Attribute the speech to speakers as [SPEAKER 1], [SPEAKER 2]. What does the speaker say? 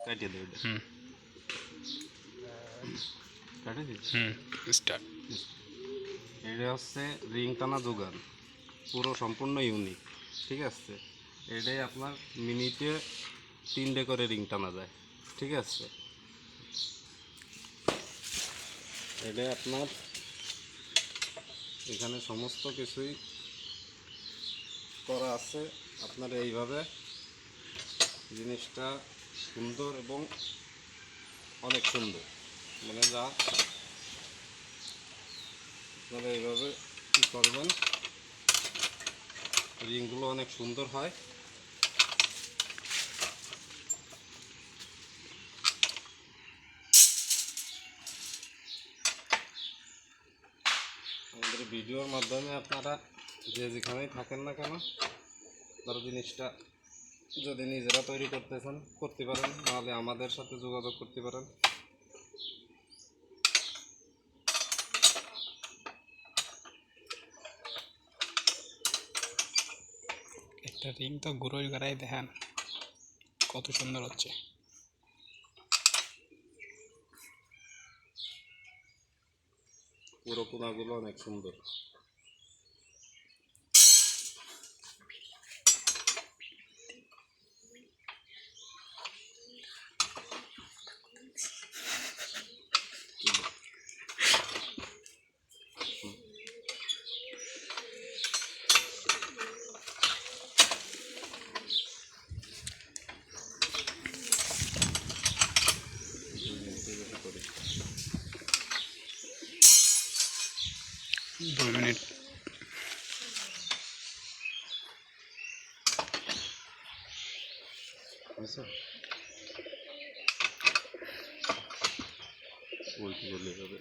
[SPEAKER 1] কাটিয়ে দেবে কাটিয়ে দিচ্ছি
[SPEAKER 2] স্টার্ট।
[SPEAKER 1] এটা হচ্ছে রিং টানা যোগান, পুরো সম্পূর্ণ ইউনিক। ঠিক আছে, এটাই আপনার মিনিটে 3টে করে রিং টানা যায়। ঠিক আছে, এটাই আপনার এখানে সমস্ত কিছুই করা আছে। আপনার এইভাবে জিনিসটা সুন্দর এবং অনেক সুন্দর, মানে যা আপনারা এইভাবে কী করবেন, রিংগুলো অনেক সুন্দর হয়। আমাদের ভিডিওর মাধ্যমে আপনারা যে যেখানেই থাকেন না কেন, আপনারা জিনিসটা যদি নিজেরা তৈরি করতেছেন করতে পারেন, নাহলে আমাদের সাথে যোগাযোগ করতে পারেন।
[SPEAKER 2] একটা রিং তো ঘুরোই ঘুরাই দেখেন কত সুন্দর হচ্ছে।
[SPEAKER 1] পুরো কোনাগুলো অনেক সুন্দর। করে
[SPEAKER 2] 2 মিনিট।
[SPEAKER 1] আচ্ছা, উল্টো করলে হবে।